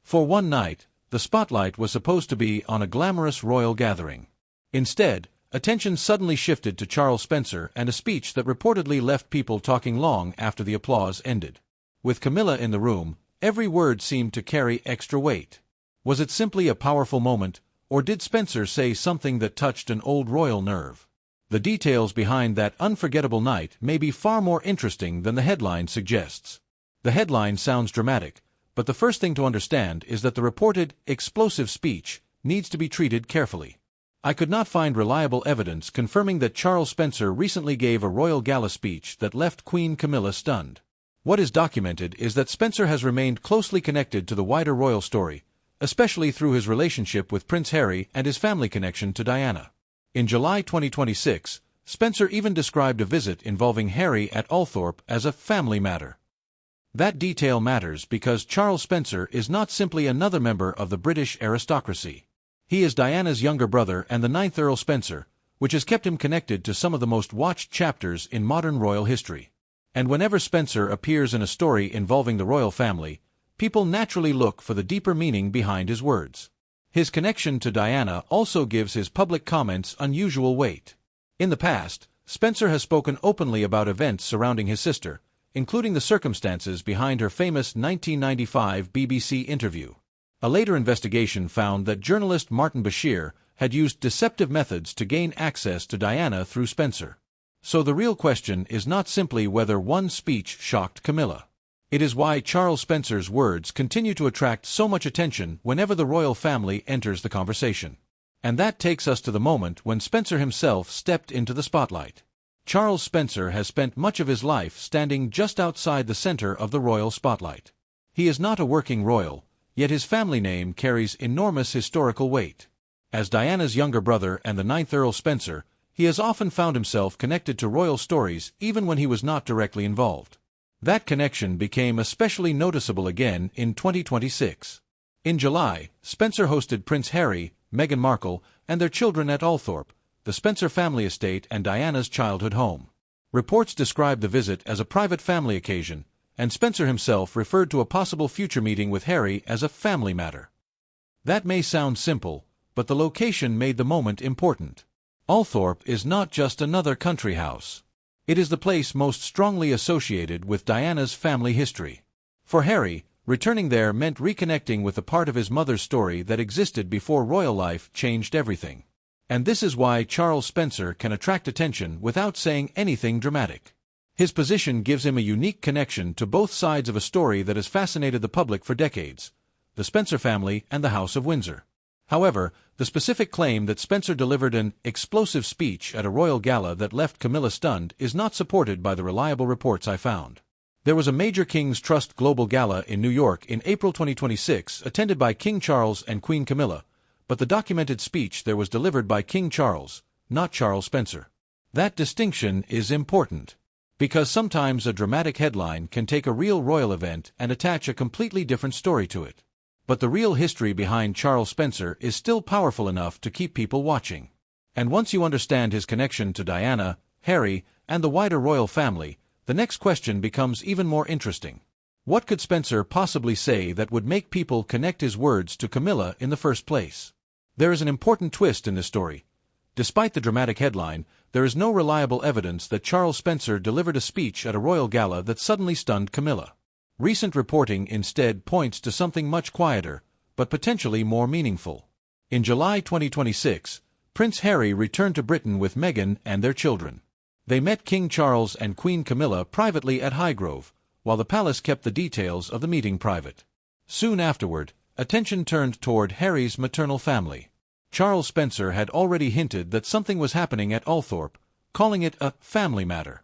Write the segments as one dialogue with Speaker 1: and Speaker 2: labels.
Speaker 1: For one night, the spotlight was supposed to be on a glamorous royal gathering. Instead, attention suddenly shifted to Charles Spencer and a speech that reportedly left people talking long after the applause ended. With Camilla in the room, every word seemed to carry extra weight. Was it simply a powerful moment, or did Spencer say something that touched an old royal nerve? The details behind that unforgettable night may be far more interesting than the headline suggests. The headline sounds dramatic, but the first thing to understand is that the reported explosive speech needs to be treated carefully. I could not find reliable evidence confirming that Charles Spencer recently gave a royal gala speech that left Queen Camilla stunned. What is documented is that Spencer has remained closely connected to the wider royal story, especially through his relationship with Prince Harry and his family connection to Diana. In July 2026, Spencer even described a visit involving Harry at Althorp as a family matter. That detail matters because Charles Spencer is not simply another member of the British aristocracy. He is Diana's younger brother and the 9th Earl Spencer, which has kept him connected to some of the most watched chapters in modern royal history. And whenever Spencer appears in a story involving the royal family, people naturally look for the deeper meaning behind his words. His connection to Diana also gives his public comments unusual weight. In the past, Spencer has spoken openly about events surrounding his sister, including the circumstances behind her famous 1995 BBC interview. A later investigation found that journalist Martin Bashir had used deceptive methods to gain access to Diana through Spencer. So the real question is not simply whether one speech shocked Camilla. It is why Charles Spencer's words continue to attract so much attention whenever the royal family enters the conversation. And that takes us to the moment when Spencer himself stepped into the spotlight. Charles Spencer has spent much of his life standing just outside the center of the royal spotlight. He is not a working royal, yet his family name carries enormous historical weight. As Diana's younger brother and the 9th Earl Spencer, he has often found himself connected to royal stories even when he was not directly involved. That connection became especially noticeable again in 2026. In July, Spencer hosted Prince Harry, Meghan Markle, and their children at Althorp, the Spencer family estate and Diana's childhood home. Reports describe the visit as a private family occasion, and Spencer himself referred to a possible future meeting with Harry as a family matter. That may sound simple, but the location made the moment important. Althorp is not just another country house. It is the place most strongly associated with Diana's family history. For Harry, returning there meant reconnecting with a part of his mother's story that existed before royal life changed everything. And this is why Charles Spencer can attract attention without saying anything dramatic. His position gives him a unique connection to both sides of a story that has fascinated the public for decades, the Spencer family and the House of Windsor. However, the specific claim that Spencer delivered an explosive speech at a royal gala that left Camilla stunned is not supported by the reliable reports I found. There was a major King's Trust Global Gala in New York in April 2026 attended by King Charles and Queen Camilla, but the documented speech there was delivered by King Charles, not Charles Spencer. That distinction is important, because sometimes a dramatic headline can take a real royal event and attach a completely different story to it. But the real history behind Charles Spencer is still powerful enough to keep people watching. And once you understand his connection to Diana, Harry, and the wider royal family, the next question becomes even more interesting. What could Spencer possibly say that would make people connect his words to Camilla in the first place? There is an important twist in this story. Despite the dramatic headline, there is no reliable evidence that Charles Spencer delivered a speech at a royal gala that suddenly stunned Camilla. Recent reporting instead points to something much quieter, but potentially more meaningful. In July 2026, Prince Harry returned to Britain with Meghan and their children. They met King Charles and Queen Camilla privately at Highgrove, while the palace kept the details of the meeting private. Soon afterward, attention turned toward Harry's maternal family. Charles Spencer had already hinted that something was happening at Althorp, calling it a family matter.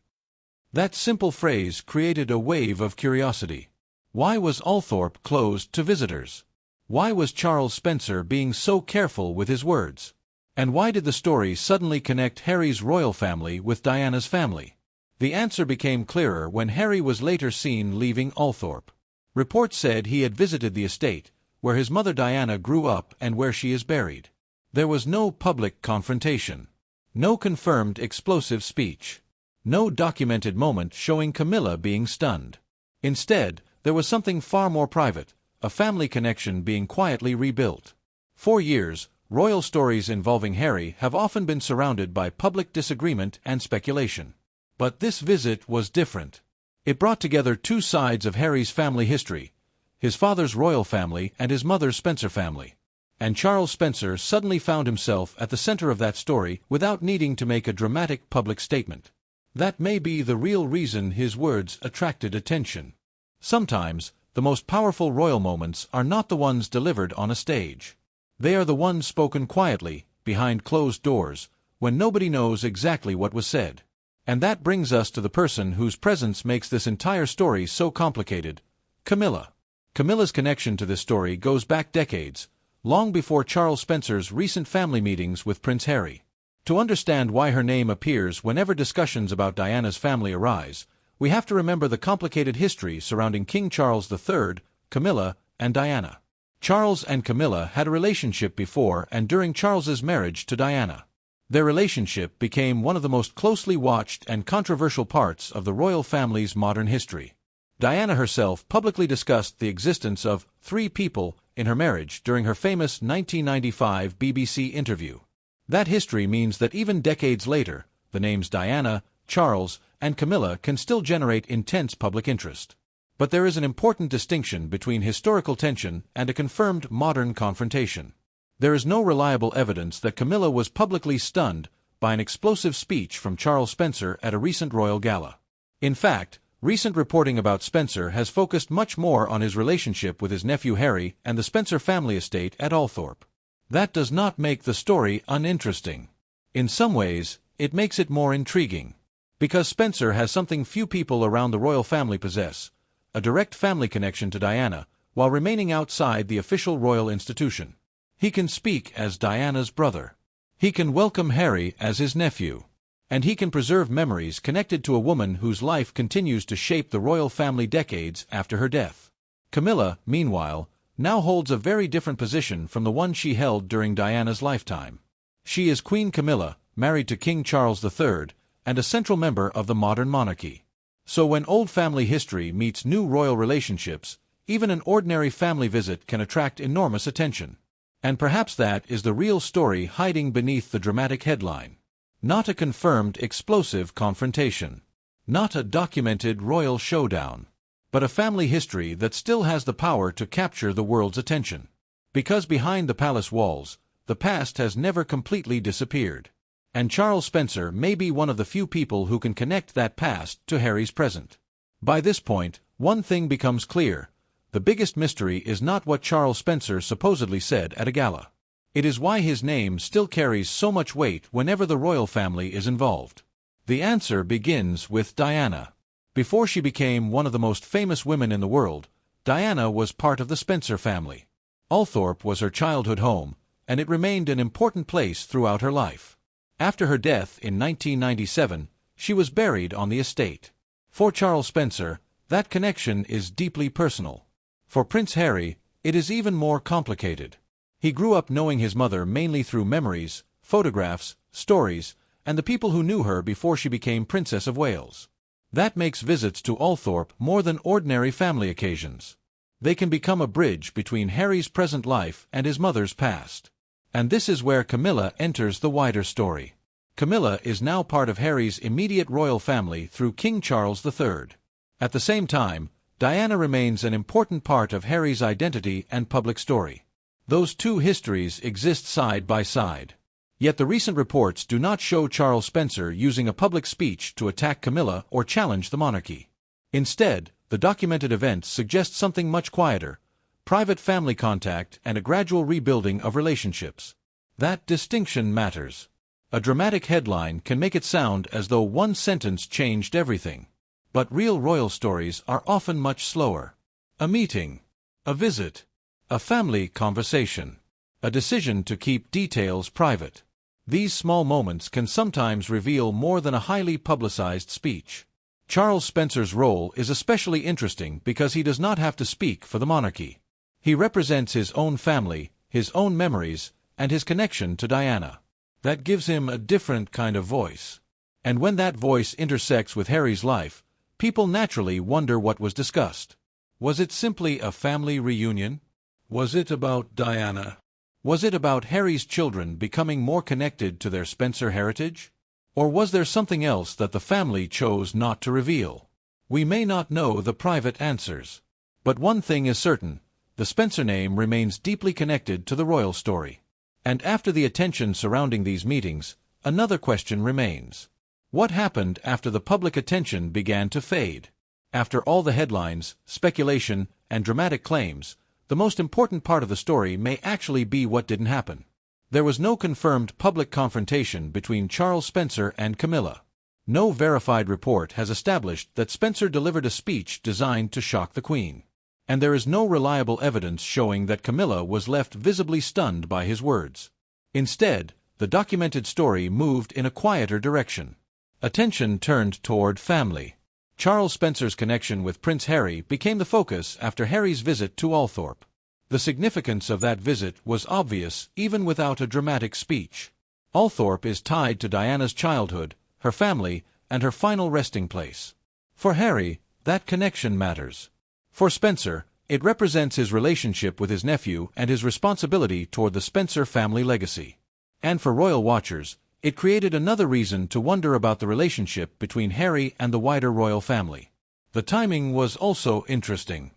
Speaker 1: That simple phrase created a wave of curiosity. Why was Althorp closed to visitors? Why was Charles Spencer being so careful with his words? And why did the story suddenly connect Harry's royal family with Diana's family? The answer became clearer when Harry was later seen leaving Althorp. Reports said he had visited the estate, where his mother Diana grew up and where she is buried. There was no public confrontation. No confirmed explosive speech. No documented moment showing Camilla being stunned. Instead, there was something far more private, a family connection being quietly rebuilt. For years, royal stories involving Harry have often been surrounded by public disagreement and speculation. But this visit was different. It brought together two sides of Harry's family history: his father's royal family and his mother's Spencer family. And Charles Spencer suddenly found himself at the center of that story without needing to make a dramatic public statement. That may be the real reason his words attracted attention. Sometimes, the most powerful royal moments are not the ones delivered on a stage. They are the ones spoken quietly, behind closed doors, when nobody knows exactly what was said. And that brings us to the person whose presence makes this entire story so complicated: Camilla. Camilla's connection to this story goes back decades, long before Charles Spencer's recent family meetings with Prince Harry. To understand why her name appears whenever discussions about Diana's family arise, we have to remember the complicated history surrounding King Charles III, Camilla, and Diana. Charles and Camilla had a relationship before and during Charles's marriage to Diana. Their relationship became one of the most closely watched and controversial parts of the royal family's modern history. Diana herself publicly discussed the existence of three people in her marriage during her famous 1995 BBC interview. That history means that even decades later, the names Diana, Charles, and Camilla can still generate intense public interest. But there is an important distinction between historical tension and a confirmed modern confrontation. There is no reliable evidence that Camilla was publicly stunned by an explosive speech from Charles Spencer at a recent royal gala. In fact, recent reporting about Spencer has focused much more on his relationship with his nephew Harry and the Spencer family estate at Althorp. That does not make the story uninteresting. In some ways, it makes it more intriguing. Because Spencer has something few people around the royal family possess: a direct family connection to Diana, while remaining outside the official royal institution. He can speak as Diana's brother. He can welcome Harry as his nephew. And he can preserve memories connected to a woman whose life continues to shape the royal family decades after her death. Camilla, meanwhile, now holds a very different position from the one she held during Diana's lifetime. She is Queen Camilla, married to King Charles III, and a central member of the modern monarchy. So when old family history meets new royal relationships, even an ordinary family visit can attract enormous attention. And perhaps that is the real story hiding beneath the dramatic headline. Not a confirmed explosive confrontation. Not a documented royal showdown. But a family history that still has the power to capture the world's attention. Because behind the palace walls, the past has never completely disappeared. And Charles Spencer may be one of the few people who can connect that past to Harry's present. By this point, one thing becomes clear: the biggest mystery is not what Charles Spencer supposedly said at a gala. It is why his name still carries so much weight whenever the royal family is involved. The answer begins with Diana. Before she became one of the most famous women in the world, Diana was part of the Spencer family. Althorp was her childhood home, and it remained an important place throughout her life. After her death in 1997, she was buried on the estate. For Charles Spencer, that connection is deeply personal. For Prince Harry, it is even more complicated. He grew up knowing his mother mainly through memories, photographs, stories, and the people who knew her before she became Princess of Wales. That makes visits to Althorp more than ordinary family occasions. They can become a bridge between Harry's present life and his mother's past. And this is where Camilla enters the wider story. Camilla is now part of Harry's immediate royal family through King Charles III. At the same time, Diana remains an important part of Harry's identity and public story. Those two histories exist side by side. Yet the recent reports do not show Charles Spencer using a public speech to attack Camilla or challenge the monarchy. Instead, the documented events suggest something much quieter: private family contact and a gradual rebuilding of relationships. That distinction matters. A dramatic headline can make it sound as though one sentence changed everything. But real royal stories are often much slower. A meeting, a visit, a family conversation, a decision to keep details private. These small moments can sometimes reveal more than a highly publicized speech. Charles Spencer's role is especially interesting because he does not have to speak for the monarchy. He represents his own family, his own memories, and his connection to Diana. That gives him a different kind of voice. And when that voice intersects with Harry's life, people naturally wonder what was discussed. Was it simply a family reunion? Was it about Diana? Was it about Harry's children becoming more connected to their Spencer heritage? Or was there something else that the family chose not to reveal? We may not know the private answers. But one thing is certain, the Spencer name remains deeply connected to the royal story. And after the attention surrounding these meetings, another question remains. What happened after the public attention began to fade? After all the headlines, speculation, and dramatic claims, the most important part of the story may actually be what didn't happen. There was no confirmed public confrontation between Charles Spencer and Camilla. No verified report has established that Spencer delivered a speech designed to shock the Queen. And there is no reliable evidence showing that Camilla was left visibly stunned by his words. Instead, the documented story moved in a quieter direction. Attention turned toward family. Charles Spencer's connection with Prince Harry became the focus after Harry's visit to Althorpe. The significance of that visit was obvious even without a dramatic speech. Althorpe is tied to Diana's childhood, her family, and her final resting place. For Harry, that connection matters. For Spencer, it represents his relationship with his nephew and his responsibility toward the Spencer family legacy. And for royal watchers, it created another reason to wonder about the relationship between Harry and the wider royal family. The timing was also interesting.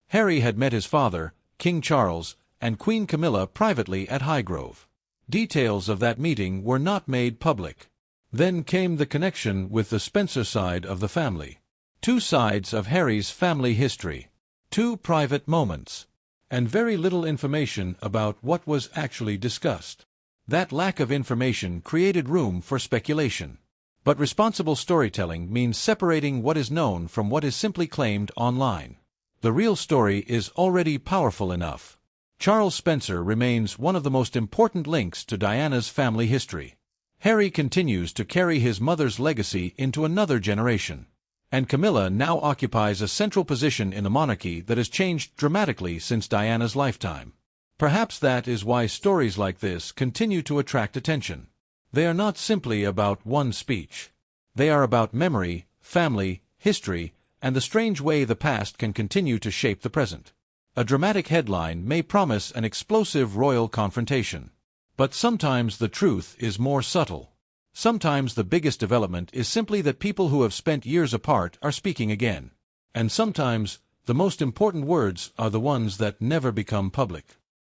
Speaker 1: Harry had met his father, King Charles, and Queen Camilla privately at Highgrove. Details of that meeting were not made public. Then came the connection with the Spencer side of the family. Two sides of Harry's family history. Two private moments. And very little information about what was actually discussed. That lack of information created room for speculation. But responsible storytelling means separating what is known from what is simply claimed online. The real story is already powerful enough. Charles Spencer remains one of the most important links to Diana's family history. Harry continues to carry his mother's legacy into another generation. And Camilla now occupies a central position in the monarchy that has changed dramatically since Diana's lifetime. Perhaps that is why stories like this continue to attract attention. They are not simply about one speech. They are about memory, family, history, and the strange way the past can continue to shape the present. A dramatic headline may promise an explosive royal confrontation. But sometimes the truth is more subtle. Sometimes the biggest development is simply that people who have spent years apart are speaking again. And sometimes, the most important words are the ones that never become public.